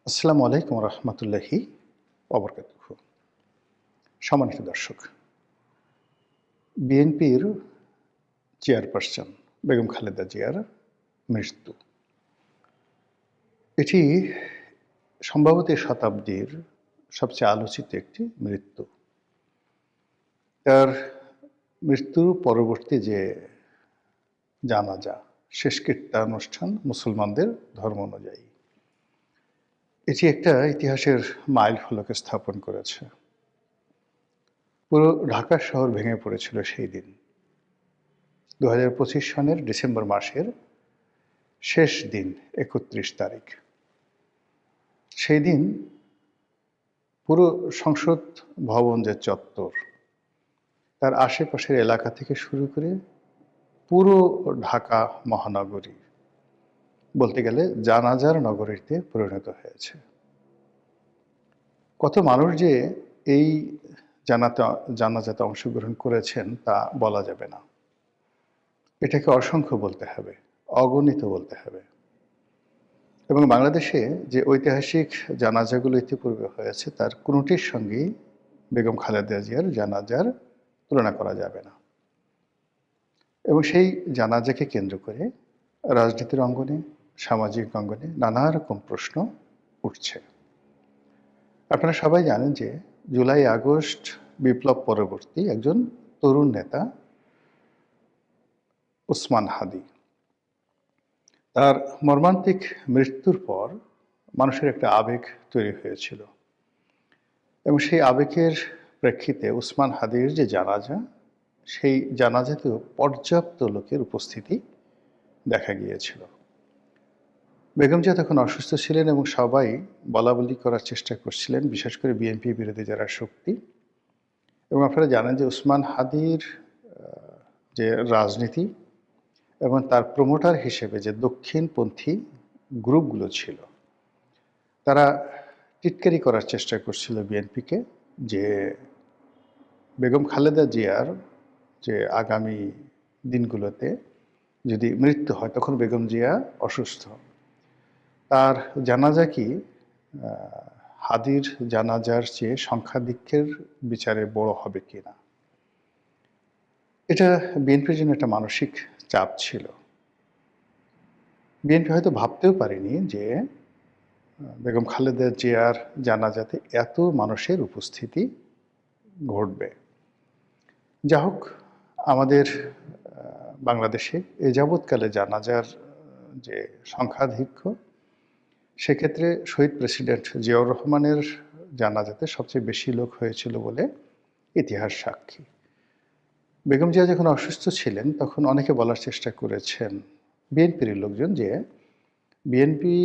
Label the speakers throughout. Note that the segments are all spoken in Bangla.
Speaker 1: আসসালামু আলাইকুম রহমতুল্লাহি ওবরকাতুহু। সম্মানিত দর্শক, বিএনপির চেয়ারপারসন বেগম খালেদা জিয়ার মৃত্যু, এটি সম্ভবত এই শতাব্দীর সবচেয়ে আলোচিত একটি মৃত্যু। তার মৃত্যু পরবর্তী যে জানাজা, শেষকৃত্যানুষ্ঠান মুসলমানদের ধর্ম অনুযায়ী, এটি একটা ইতিহাসের মাইল ফলকে স্থাপন করেছে। পুরো ঢাকা শহর ভেঙে পড়েছিল সেই দিন। 2025 সনের ডিসেম্বর মাসের শেষ দিন, 31 তারিখ। সেই দিন পুরো সংসদ ভবন যে চত্বর, তার আশেপাশের এলাকা থেকে শুরু করে পুরো ঢাকা মহানগরী বলতে গেলে জানাজার নগরীতে পরিণত হয়েছে। কত মানুষ যে এই জানাজাতে অংশগ্রহণ করেছেন তা বলা যাবে না। এটাকে অসংখ্য বলতে হবে, অগণিত বলতে হবে। এবং বাংলাদেশে যে ঐতিহাসিক জানাজাগুলো ইতিপূর্বে হয়েছে তার কোনোটির সঙ্গেই বেগম খালেদা জিয়ার জানাজার তুলনা করা যাবে না। এবং সেই জানাজাকে কেন্দ্র করে রাজনীতির অঙ্গনে, সামাজিক অঙ্গনে নানা রকম প্রশ্ন উঠছে। আপনারা সবাই জানেন যে জুলাই আগস্ট বিপ্লব পরবর্তী একজন তরুণ নেতা ওসমান হাদি, তার মর্মান্তিক মৃত্যুর পর মানুষের একটা আবেগ তৈরি হয়েছিল এবং সেই আবেগের প্রেক্ষিতে ওসমান হাদির যে জানাজা, সেই জানাজাতেও পর্যাপ্ত লোকের উপস্থিতি দেখা গিয়েছিল। বেগম জিয়া তখন অসুস্থ ছিলেন এবং সবাই বলাবলি করার চেষ্টা করছিলেন, বিশেষ করে বিএনপি বিরোধী যারা শক্তি। এবং আপনারা জানেন যে ওসমান হাদির যে রাজনীতি এবং তার প্রমোটার হিসেবে যে দক্ষিণপন্থী গ্রুপগুলো ছিল, তারা টিটকারি করার চেষ্টা করছিল বিএনপিকে যে বেগম খালেদা জিয়ার যে আগামী দিনগুলোতে যদি মৃত্যু হয় তখন বেগম জিয়া অসুস্থ, তার জানাজা কি হাদির জানাজার চেয়ে সংখ্যাধিক্যের বিচারে বড় হবে কিনা। এটা বিএনপির জন্য একটা মানসিক চাপ ছিল। বিএনপি হয়তো ভাবতেও পারেনি যে বেগম খালেদা জিয়ার জানাজাতে এত মানুষের উপস্থিতি ঘটবে। যা হোক, আমাদের বাংলাদেশে এ যাবৎকালে জানাজার যে সংখ্যাধিক্য, সেক্ষেত্রে শহীদ প্রেসিডেন্ট জিয়াউর রহমানের জানাজাতে সবচেয়ে বেশি লোক হয়েছিল বলে ইতিহাস সাক্ষী। বেগম জিয়া যখন অসুস্থ ছিলেন তখন অনেকে বলার চেষ্টা করেছেন, বিএনপির লোকজন, যে বিএনপি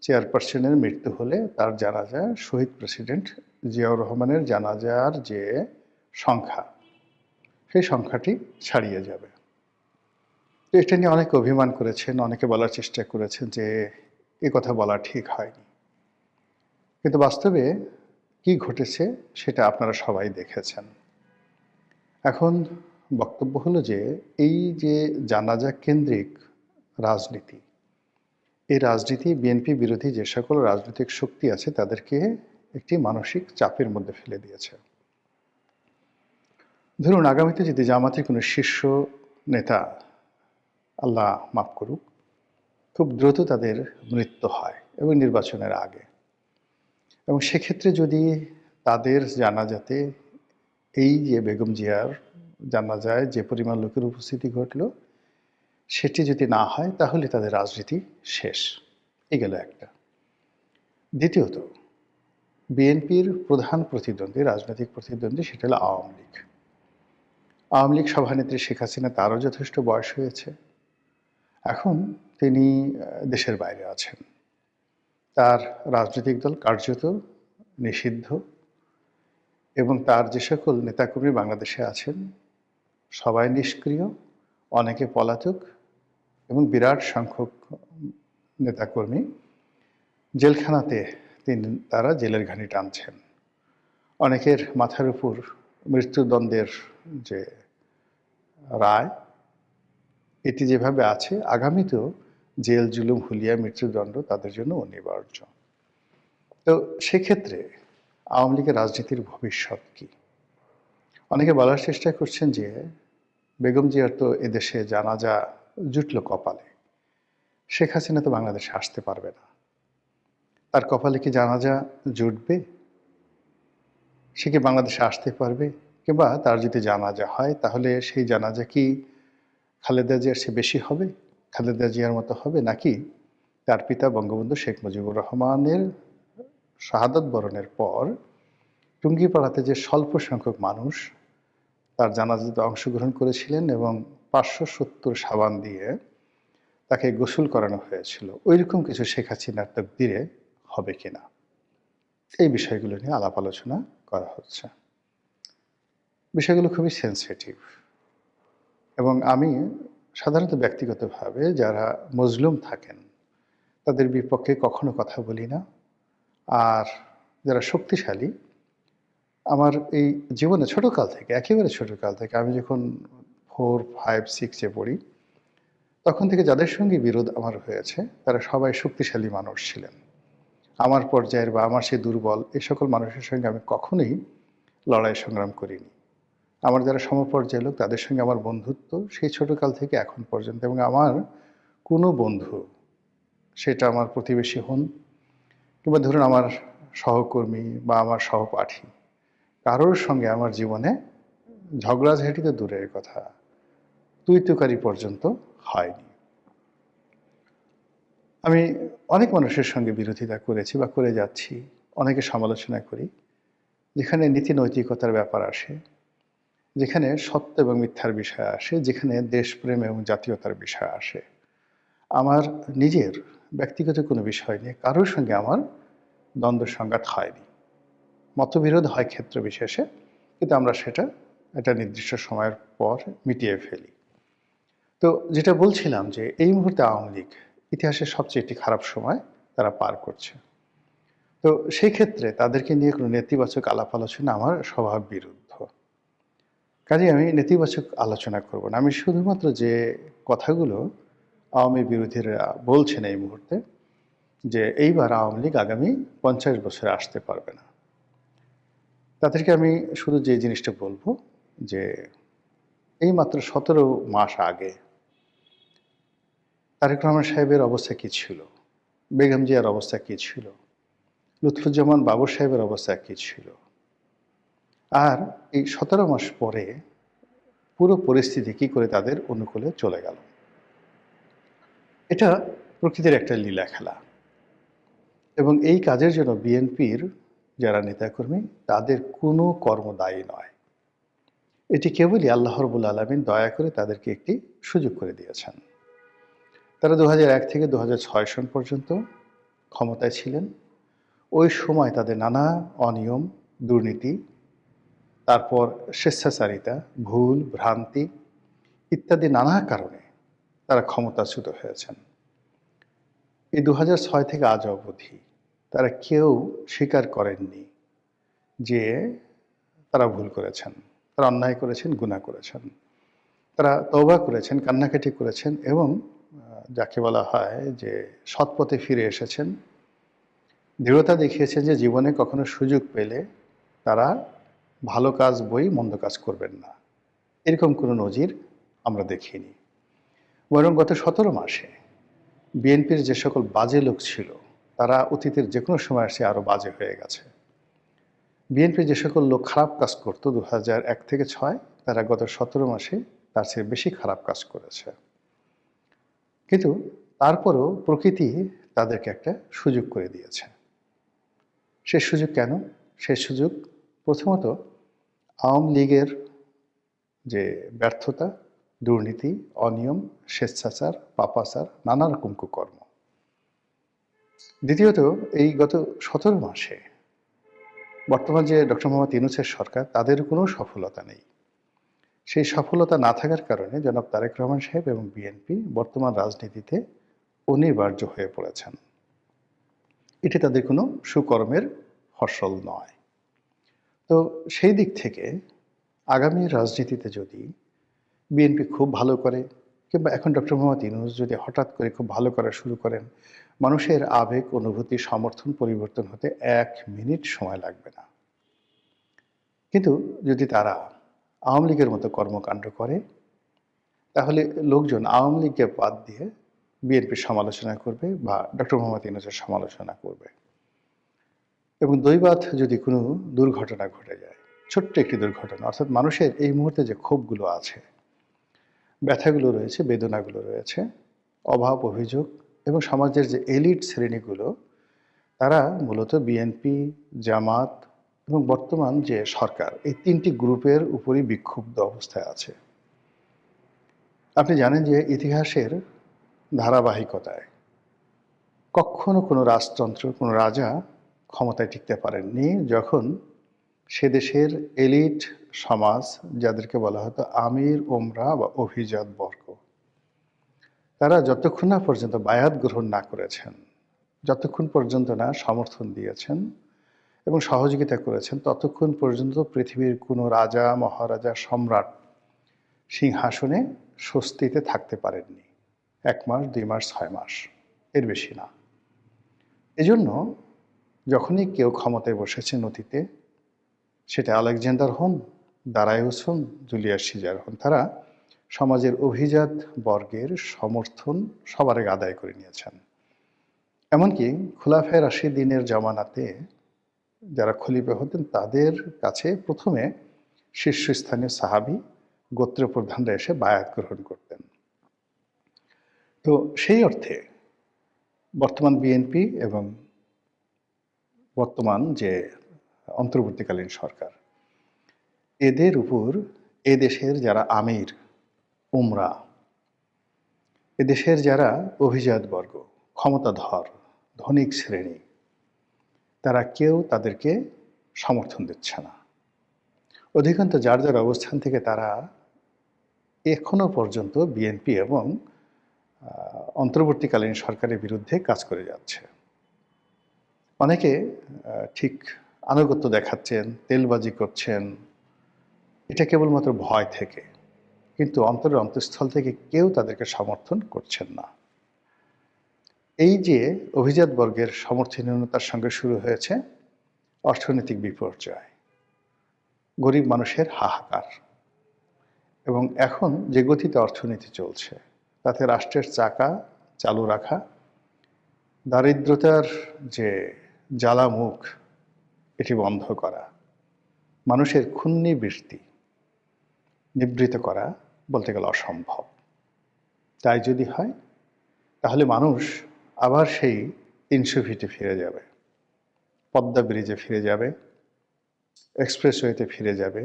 Speaker 1: চেয়ারপারসনের মৃত্যু হলে তার জানাজা শহীদ প্রেসিডেন্ট জিয়াউর রহমানের জানাজার যে সংখ্যা, সেই সংখ্যাটি ছাড়িয়ে যাবে। তো এটা নিয়ে অনেকে অভিমান করেছেন, অনেকে বলার চেষ্টা করেছেন যে এ কথা বলা ঠিক হয়নি। কিন্তু বাস্তবে কি ঘটেছে সেটা আপনারা সবাই দেখেছেন। এখন বক্তব্য হলো যে এই যে জানাজা কেন্দ্রিক রাজনীতি, এই রাজনীতি বিএনপি বিরোধী যে সকল রাজনৈতিক শক্তি আছে তাদেরকে একটি মানসিক চাপের মধ্যে ফেলে দিয়েছে। ধরুন, আগামীতে যদি জামাতের কোনো শীর্ষ নেতা, আল্লাহ মাফ করুক, খুব দ্রুত তাদের মৃত্যু হয় এবং নির্বাচনের আগে, এবং সেক্ষেত্রে যদি তাদের জানাজাতে এই যে বেগম জিয়ার জানাজায় যে পরিমাণ লোকের উপস্থিতি ঘটল, সেটি যদি না হয় তাহলে তাদের রাজনীতি শেষ। এই গেল একটা। দ্বিতীয়ত, বিএনপির প্রধান প্রতিদ্বন্দ্বী, রাজনৈতিক প্রতিদ্বন্দ্বী, সেটা হলো আওয়ামী লীগ। আওয়ামী লীগ সভানেত্রী শেখ হাসিনা, তারও যথেষ্ট বয়স হয়েছে। এখন তিনি দেশের বাইরে আছেন, তার রাজনৈতিক দল কার্যত নিষিদ্ধ, এবং তার যে সকল নেতাকর্মী বাংলাদেশে আছেন সবাই নিষ্ক্রিয়, অনেকে পলাতক, এবং বিরাট সংখ্যক নেতাকর্মী জেলখানাতে তারা জেলের ঘানি টানছেন। অনেকের মাথার উপর মৃত্যুদণ্ডের যে রায়, এটি যেভাবে আছে, আগামীতেও জেল, জুলুম, হুলিয়া, মৃত্যুদণ্ড তাদের জন্য অনিবার্য। তো সেক্ষেত্রে আওয়ামী লীগের রাজনীতির ভবিষ্যৎ কী? অনেকে বলার চেষ্টা করছেন যে বেগম জিয়ার তো এদেশে জানাজা জুটল কপালে। শেখ হাসিনা তো বাংলাদেশে আসতে পারবে না। তার কপালে কি জানাজা জুটবে? সে কি বাংলাদেশে আসতে পারবে? কিংবা তার যদি জানাজা হয় তাহলে সেই জানাজা কি খালেদা জিয়ার চেয়ে বেশি হবে? খালেদা জিয়ার মতো হবে? নাকি তার পিতা বঙ্গবন্ধু শেখ মুজিবুর রহমানের শাহাদাত বরণের পর টুঙ্গিপাড়াতে যে স্বল্প সংখ্যক মানুষ তার জানাজাতে অংশগ্রহণ করেছিলেন এবং ৫৭০ সাবান দিয়ে তাকে গোসল করানো হয়েছিল, ওইরকম কিছু শেখ হাসিনার তকদিরে হবে কিনা, এই বিষয়গুলো নিয়ে আলাপ আলোচনা করা হচ্ছে। বিষয়গুলো খুবই সেনসিটিভ এবং আমি সাধারণত ব্যক্তিগতভাবে যারা মজলুম থাকেন তাদের বিপক্ষে কখনো কথা বলি না। আর যারা শক্তিশালী, আমার এই জীবনে ছোটকাল থেকে, একেবারে ছোটকাল থেকে, আমি যখন 4, 5, 6 এ পড়ি তখন থেকে যাদের সঙ্গে বিরোধ আমার হয়েছে তারা সবাই শক্তিশালী মানুষ ছিলেন। আমার পর্যায়ের বা আমার সেই দুর্বল এই সকল মানুষের সঙ্গে আমি কখনোই লড়াই সংগ্রাম করিনি। আমার যারা সমপর্যায়ের লোক তাদের সঙ্গে আমার বন্ধুত্ব সেই ছোটকাল থেকে এখন পর্যন্ত, এবং আমার কোনো বন্ধু, সেটা আমার প্রতিবেশী হন কিংবা ধরুন আমার সহকর্মী বা আমার সহপাঠী, কারোর সঙ্গে আমার জীবনে ঝগড়াঝাঁটি তো দূরের কথা, তুই তুকারি পর্যন্ত হয়নি। আমি অনেক মানুষের সঙ্গে বিরোধিতা করেছি বা করে যাচ্ছি, অনেকে সমালোচনা করি। যেখানে নীতি নৈতিকতার ব্যাপার আসে, যেখানে সত্য এবং মিথ্যার বিষয় আসে, যেখানে দেশপ্রেম এবং জাতীয়তার বিষয় আসে, আমার নিজের ব্যক্তিগত কোনো বিষয় নিয়ে কারোর সঙ্গে আমার দ্বন্দ্ব সংঘাত হয়নি। মতবিরোধ হয় ক্ষেত্র বিশেষে, কিন্তু আমরা সেটা একটা নির্দিষ্ট সময়ের পর মিটিয়ে ফেলি। তো যেটা বলছিলাম যে এই মুহূর্তে আওয়ামী লীগ ইতিহাসের সবচেয়ে একটি খারাপ সময় তারা পার করছে। তো সেই ক্ষেত্রে তাদেরকে নিয়ে কোনো নেতিবাচক আলাপ আলোচনা আমার স্বভাব বিরুদ্ধ। কাজেই আমি নেতিবাচক আলোচনা করব না। আমি শুধুমাত্র যে কথাগুলো আওয়ামী বিরোধীরা বলছেন এই মুহূর্তে, যে এইবার আওয়ামী লীগ আগামী ৫০ বছরে আসতে পারবে না, তাদেরকে আমি শুধু যে জিনিসটা বলবো যে এই মাত্র ১৭ মাস আগে তারেক রহমান সাহেবের অবস্থা কী ছিল, বেগম জিয়ার অবস্থা কী ছিল, লুৎফুজ্জামান বাবর সাহেবের অবস্থা কী ছিল, আর এই ১৭ মাস পরে পুরো পরিস্থিতি কী করে তাদের অনুকূলে চলে গেল। এটা প্রকৃতির একটা লীলা খেলা, এবং এই কাজের জন্য বিএনপির যারা নেতাকর্মী তাদের কোনো কর্ম দায়ী নয়। এটি কেবলই আল্লাহ রাব্বুল আলামিন দয়া করে তাদেরকে একটি সুযোগ করে দিয়েছেন। তারা ২০০১ থেকে ২০০৬ সন পর্যন্ত ক্ষমতায় ছিলেন। ওই সময় তাদের নানা অনিয়ম, দুর্নীতি, তারপর স্বেচ্ছাচারিতা, ভুল, ভ্রান্তি ইত্যাদি নানা কারণে তারা ক্ষমতাচ্যুত হয়েছেন। এই ২০০৬ থেকে আজ অবধি তারা কেউ স্বীকার করেননি যে তারা ভুল করেছেন, তারা অন্যায় করেছেন, গুনাহ করেছেন। তারা তওবা করেছেন, কান্নাকাটি করেছেন এবং যাকে বলা হয় যে সৎ পথে ফিরে এসেছেন। দৃঢ়তা দেখিয়েছেন যে জীবনে কখনো সুযোগ পেলে তারা ভালো কাজ বই মন্দ কাজ করবেন না। এরকম কোনো নজির আমরা দেখিনি। বরং গত ১৭ মাসে বিএনপির যে সকল বাজে লোক ছিল তারা অতীতের যে কোনো সময় এসে আরও বাজে হয়ে গেছে। বিএনপির যে সকল লোক খারাপ কাজ করতো ২০০১ থেকে ৬, তারা গত ১৭ মাসে তার চেয়ে বেশি খারাপ কাজ করেছে। কিন্তু তারপরও প্রকৃতি তাদেরকে একটা সুযোগ করে দিয়েছে। সে সুযোগ কেন? সে সুযোগ প্রথমত আওয়ামী লীগের যে ব্যর্থতা, দুর্নীতি, অনিয়ম, স্বেচ্ছাচার, পাপাচার, নানা রকম কুকর্ম। দ্বিতীয়ত এই গত ১৭ মাসে বর্তমান যে ডক্টর মোহাম্মদ ইউনূসের সরকার, তাদের কোনো সফলতা নেই। সেই সফলতা না থাকার কারণে জনাব তারেক রহমান সাহেব এবং বিএনপি বর্তমান রাজনীতিতে অনিবার্য হয়ে পড়েছেন। এটি তাদের কোনো সুকর্মের ফসল নয়। তো সেই দিক থেকে আগামী রাজনীতিতে যদি বিএনপি খুব ভালো করে কিংবা এখন ডক্টর মোহাম্মদ ইউনূস যদি হঠাৎ করে খুব ভালো করা শুরু করেন, মানুষের আবেগ, অনুভূতি, সমর্থন পরিবর্তন হতে ১ মিনিট সময় লাগবে না। কিন্তু যদি তারা আওয়ামী লীগের মতো কর্মকাণ্ড করে, তাহলে লোকজন আওয়ামী লীগকে বাদ দিয়ে বিএনপির সমালোচনা করবে বা ডক্টর মোহাম্মদ ইউনূসের সমালোচনা করবে। এবং দৈবাৎ যদি কোনো দুর্ঘটনা ঘটে যায়, ছোট্ট একটি দুর্ঘটনা, অর্থাৎ মানুষের এই মুহূর্তে যে ক্ষোভগুলো আছে, ব্যথাগুলো রয়েছে, বেদনাগুলো রয়েছে, অভাব, অভিযোগ এবং সমাজের যে এলিট শ্রেণীগুলো, তারা মূলত বিএনপি, জামাত এবং বর্তমান যে সরকার, এই ৩টি গ্রুপের উপরই বিক্ষুব্ধ অবস্থায় আছে। আপনি জানেন যে ইতিহাসের ধারাবাহিকতায় কখনো কোনো রাজতন্ত্র, কোনো রাজা ক্ষমতায় টিকতে পারেননি যখন সে দেশের এলিট সমাজ, যাদেরকে বলা হতো আমির, ওমরা বা অভিজাত বর্গ, তারা যতক্ষণ না পর্যন্ত বায়াত গ্রহণ না করেছেন, যতক্ষণ পর্যন্ত না সমর্থন দিয়েছেন এবং সহযোগিতা করেছেন, ততক্ষণ পর্যন্ত পৃথিবীর কোনো রাজা, মহারাজা, সম্রাট সিংহাসনে স্বস্তিতে থাকতে পারেননি। ১ মাস, ২ মাস, ৬ মাস, এর বেশি না। এজন্য যখনই কেউ ক্ষমতায় বসেছেন অতীতে, সেটা আলেকজান্ডার হন, দারায়ুস হন, জুলিয়াস সিজার হন, তারা সমাজের অভিজাত বর্গের সমর্থন সবার আগে আদায় করে নিয়েছেন। এমনকি খোলাফায়ে রাশিদিনের জামানাতে যারা খলিফা হতেন, তাদের কাছে প্রথমে শীর্ষস্থানীয় সাহাবী গোত্রপ্রধানরা এসে বায়াত গ্রহণ করতেন। তো সেই অর্থে বর্তমান বিএনপি এবং বর্তমান যে অন্তর্বর্তীকালীন সরকার, এদের উপর এদেশের যারা আমির, উমরা, এদেশের যারা অভিজাত বর্গ, ক্ষমতাধর, ধনিক শ্রেণী, তারা কেউ তাদেরকে সমর্থন দিচ্ছে না। অধিকাংশ যার যার অবস্থান থেকে তারা এখনো পর্যন্ত বিএনপি এবং অন্তর্বর্তীকালীন সরকারের বিরুদ্ধে কাজ করে যাচ্ছে। অনেকে ঠিক আনুগত্য দেখাচ্ছেন, তেলবাজি করছেন, এটা কেবলমাত্র ভয় থেকে, কিন্তু অন্তরের অন্তঃস্থল থেকে কেউ তাদেরকে সমর্থন করছেন না। এই যে অভিজাত বর্গের সমর্থনহীনতার সঙ্গে শুরু হয়েছে অর্থনৈতিক বিপর্যয়, গরিব মানুষের হাহাকার, এবং এখন যে গতিতে অর্থনীতি চলছে তাতে রাষ্ট্রের চাকা চালু রাখা, দারিদ্রতার যে জ্বালামুখ এটি বন্ধ করা, মানুষের ক্ষুণ্ণিবৃত্তি নিবৃত করা বলতে গেলে অসম্ভব। তাই যদি হয় তাহলে মানুষ আবার সেই ৩০০ ফিটে ফিরে যাবে, পদ্মা ব্রিজে ফিরে যাবে, এক্সপ্রেসওয়েতে ফিরে যাবে,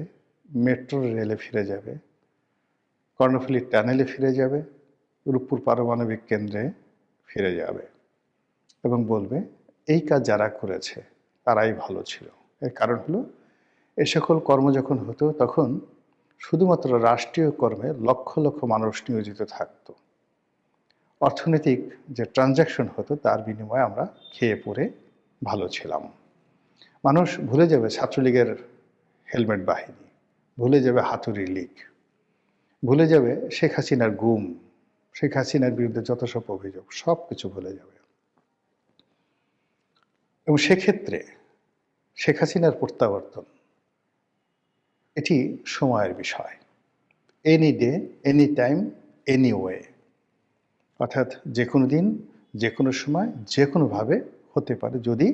Speaker 1: মেট্রো রেলে ফিরে যাবে, কর্ণফুলী টানেলে ফিরে যাবে, রূপপুর পারমাণবিক কেন্দ্রে ফিরে যাবে এবং বলবে এই কাজ যারা করেছে তারাই ভালো ছিল। এর কারণ হলো এ সকল কর্ম যখন হতো তখন শুধুমাত্র রাষ্ট্রীয় কর্মে লক্ষ লক্ষ মানুষ নিয়োজিত থাকতো। অর্থনৈতিক যে ট্রানজ্যাকশন হতো তার বিনিময়ে আমরা খেয়ে পরে ভালো ছিলাম। মানুষ ভুলে যাবে ছাত্রলীগের হেলমেট বাহিনী, ভুলে যাবে হাতুড়ি লীগ, ভুলে যাবে শেখ হাসিনার গুম, শেখ হাসিনার বিরুদ্ধে যত সব অভিযোগ, সব কিছু ভুলে যাবে। এবং সেক্ষেত্রে শেখ হাসিনার প্রত্যাবর্তন এটি সময়ের বিষয়। Any day, any time, any way, অর্থাৎ যে কোনো দিন, যে কোনো সময়, যে কোনোভাবে হতে পারে, যদি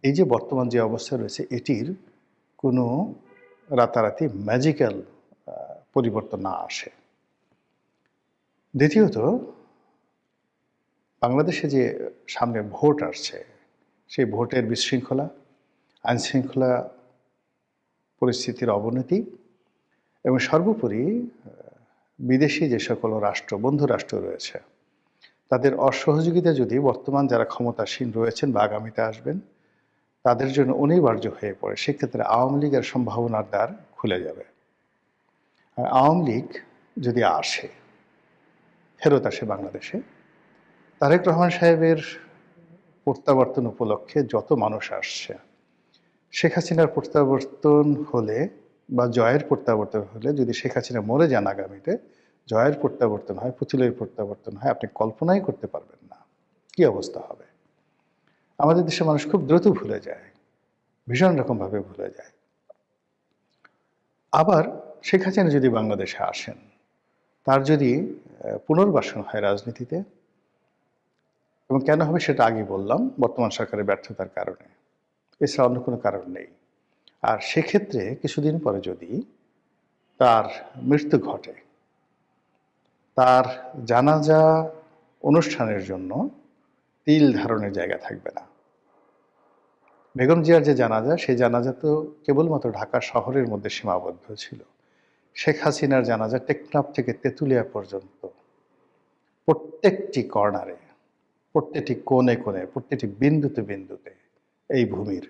Speaker 1: এই যে বর্তমান যে অবস্থা রয়েছে এটির কোনো রাতারাতি ম্যাজিক্যাল পরিবর্তন না আসে। দ্বিতীয়ত, বাংলাদেশে যে সামনে ভোট আসছে, সেই ভোটের বিশৃঙ্খলা, আইনশৃঙ্খলা পরিস্থিতির অবনতি এবং সর্বোপরি বিদেশি যে সকল রাষ্ট্র, বন্ধু রাষ্ট্র রয়েছে, তাদের অসহযোগিতা যদি বর্তমান যারা ক্ষমতাসীন রয়েছেন বা আগামীতে আসবেন তাদের জন্য অনিবার্য হয়ে পড়ে, সেক্ষেত্রে আওয়ামী লীগের সম্ভাবনার দ্বার খুলে যাবে। আর আওয়ামী লীগ যদি আসে, ফেরত আসে বাংলাদেশে, তারেক রহমান সাহেবের প্রত্যাবর্তন উপলক্ষে যত মানুষ আসছে, শেখ হাসিনার প্রত্যাবর্তন হলে বা জয়ের প্রত্যাবর্তন হলে, যদি শেখ হাসিনা মরে যান আগামীতে, জয়ের প্রত্যাবর্তন হয়, পুতুলের প্রত্যাবর্তন হয়, আপনি কল্পনাই করতে পারবেন না কি অবস্থা হবে। আমাদের দেশের মানুষ খুব দ্রুত ভুলে যায়, ভীষণ রকমভাবে ভুলে যায়। আবার শেখ হাসিনা যদি বাংলাদেশে আসেন, তার যদি পুনর্বাসন হয় রাজনীতিতে, এবং কেন হবে সেটা আগে বললাম, বর্তমান সরকারের ব্যর্থতার কারণে, এছাড়া অন্য কোনো কারণ নেই। আর সেক্ষেত্রে কিছুদিন পরে যদি তার মৃত্যু ঘটে, তার জানাজা অনুষ্ঠানের জন্য তিল ধারণের জায়গা থাকবে না। বেগম জিয়ার যে জানাজা, সেই জানাজা তো কেবলমাত্র ঢাকা শহরের মধ্যে সীমাবদ্ধ ছিল। শেখ হাসিনার জানাজা টেকনাফ থেকে তেঁতুলিয়া পর্যন্ত প্রত্যেকটি কর্নারে, প্রত্যেকটি কোণে কোণে, প্রত্যেকটি বিন্দুতে বিন্দুতে এই ভূমির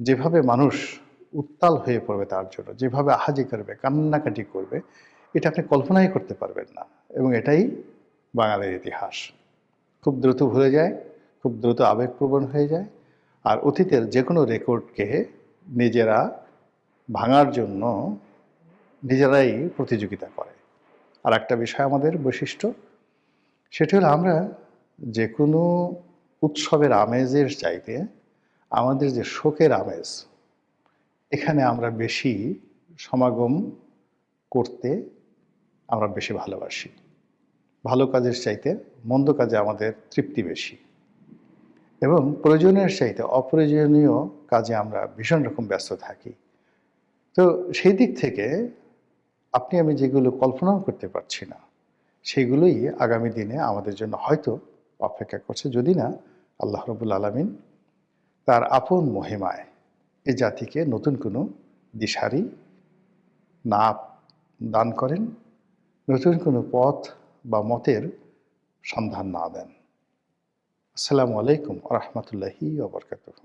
Speaker 1: যেভাবে মানুষ উত্তাল হয়ে পড়বে তার জন্য, যেভাবে আহাজি করবে, কান্নাকাটি করবে, এটা আপনি কল্পনাই করতে পারবেন না। এবং এটাই বাঙালির ইতিহাস। খুব দ্রুত ভুলে যায়, খুব দ্রুত আবেগপ্রবণ হয়ে যায়, আর অতীতের যে কোনো রেকর্ডকে নিজেরা ভাঙার জন্য নিজেরাই প্রতিযোগিতা করে। আর একটা বিষয় আমাদের বৈশিষ্ট্য, সেটি হলো আমরা যে কোনো উৎসবের আমেজের চাইতে আমাদের যে শোকের আমেজ, এখানে আমরা বেশি সমাগম করতে আমরা বেশি ভালোবাসি। ভালো কাজের চাইতে মন্দ কাজে আমাদের তৃপ্তি বেশি, এবং প্রয়োজনের চাইতে অপ্রয়োজনীয় কাজে আমরা ভীষণ রকম ব্যস্ত থাকি। তো সেই দিক থেকে আপনি আমি যেগুলো কল্পনাও করতে পারছি না, সেগুলোই আগামী দিনে আমাদের জন্য হয়তো অপেক্ষা করছে, যদি না আল্লাহ রাব্বুল আলামিন তার আপন মহিমায় এ জাতিকে নতুন কোনো দিশারি না দান করেন, নতুন কোনো পথ বা মতের সন্ধান না দেন। আসসালামু আলাইকুম ওয়া রাহমাতুল্লাহি ওয়া বারাকাতুহু।